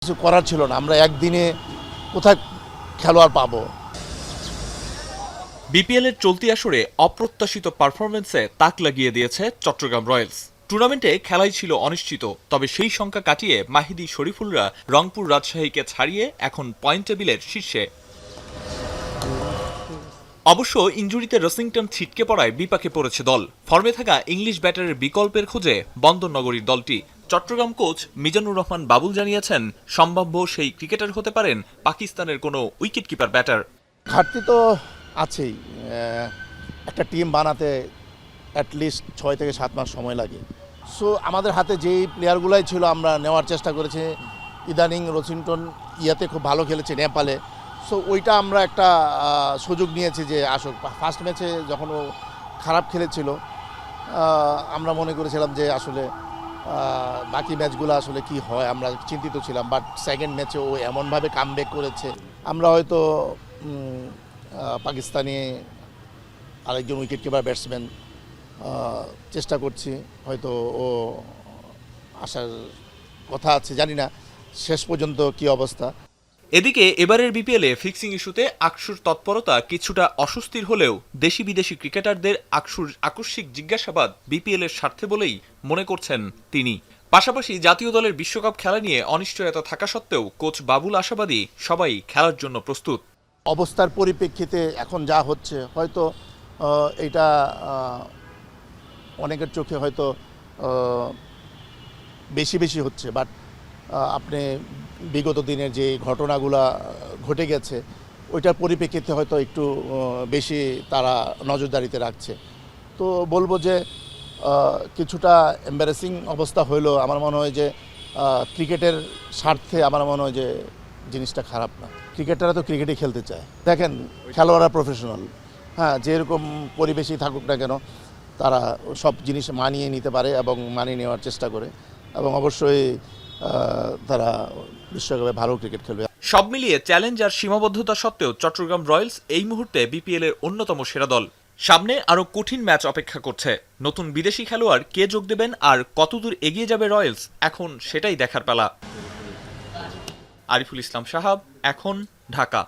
কিছু করার ছিল না, আমরা একদিনে কোথায় খেলোয়াড় পাবো। বিপিএল এর চলতি আসরে অপ্রত্যাশিত পারফরম্যান্সে তাক লাগিয়ে দিয়েছে চট্টগ্রাম রয়্যালস। টুর্নামেন্টে খেলাই ছিল অনিশ্চিত, তবে সেই সংখ্যা কাটিয়ে মাহিদী শরীফুলরা রংপুর রাজশাহীকে ছাড়িয়ে এখন পয়েন্ট টেবিলের শীর্ষে। অবশ্য ইনজুরিতে রসিংটন ছিটকে পড়ায় বিপাকে পড়েছে দল। ফর্মে থাকা ইংলিশ ব্যাটারের বিকল্পের খোঁজে বন্দরনগরীর দলটি। চট্টগ্রাম কোচ মিজানুর রহমান বাবুল জানিয়েছেন, সম্ভাব্য সেই ক্রিকেটার হতে পারেন পাকিস্তানের কোনো উইকেটকিপার ব্যাটার। ঘাটতি তো আছেই, একটা টিম বানাতে অ্যাটলিস্ট 6 থেকে 7 মাস সময় লাগে। সো আমাদের হাতে যেই প্লেয়ারগুলাই ছিল আমরা নেওয়ার চেষ্টা করেছি। ইদানিং রসিংটন খুব ভালো খেলেছে নেপালে। সো ওইটা আমরা একটা সুযোগ নিয়েছি যে আসুক। ফার্স্ট ম্যাচে যখন ও খারাপ খেলেছিল আমরা মনে করেছিলাম যে আসলে বাকি ম্যাচগুলো আসলে কি হয়, আমরা চিন্তিত ছিলাম। বাট সেকেন্ড ম্যাচে ও এমনভাবে কামব্যাক করেছে, আমরা হয়তো পাকিস্তানি আরেকজন উইকেট কিপার ব্যাটসম্যান চেষ্টা করছি, হয়তো ও আসার কথা আছে, জানি না শেষ পর্যন্ত কি অবস্থা। এদিকে এবারের বিপিএলে ফিক্সিং ইস্যুতে আকসুর তৎপরতা কিছুটা অস্বস্তির হলেও দেশি বিদেশি ক্রিকেটারদের আকসুর আকস্মিক জিজ্ঞাসাবাদ বিপিএল এর স্বার্থে বলেই মনে করছেন তিনি। পাশাপাশি জাতীয় দলের বিশ্বকাপ খেলা নিয়ে অনিশ্চয়তা থাকা সত্ত্বেও কোচ বাবুল আশাবাদী সবাই খেলার জন্য প্রস্তুত। অবস্থার পরিপ্রেক্ষিতে এখন যা হচ্ছে হয়তো এটা অনেকের চোখে হয়তো বেশি হচ্ছে, বাট আপনি বিগত দিনের যে ঘটনাগুলা ঘটে গেছে ওইটার পরিপ্রেক্ষিতে হয়তো একটু বেশি তারা নজরদারিতে রাখছে। তো বলবো যে কিছুটা এম্বারেসিং অবস্থা হইলেও আমার মনে হয় যে ক্রিকেটের স্বার্থে আমার মনে হয় যে জিনিসটা খারাপ না। ক্রিকেটাররা তো ক্রিকেটই খেলতে চায়। দেখেন, খেলোয়াড়রা প্রফেশনাল, হ্যাঁ, যেরকম পরিবেশই থাকুক না কেন তারা সব জিনিস মানিয়ে নিতে পারে এবং মানিয়ে নেওয়ার চেষ্টা করে, এবং অবশ্যই তারা বিশ্বকাপে ভালো ক্রিকেট খেলবে। সব মিলিয়ে চ্যালেঞ্জ আর সীমাবদ্ধতা সত্ত্বেও চট্টগ্রাম রয়্যালস এই মুহূর্তে বিপিএল এর অন্যতম সেরা দল। সামনে আরও কঠিন ম্যাচ অপেক্ষা করছে। নতুন বিদেশি খেলোয়াড় কে যোগ দেবেন আর কতদূর এগিয়ে যাবে রয়্যালস, এখন সেটাই দেখার পালা। আরিফুল ইসলাম সাহাব, এখন, ঢাকা।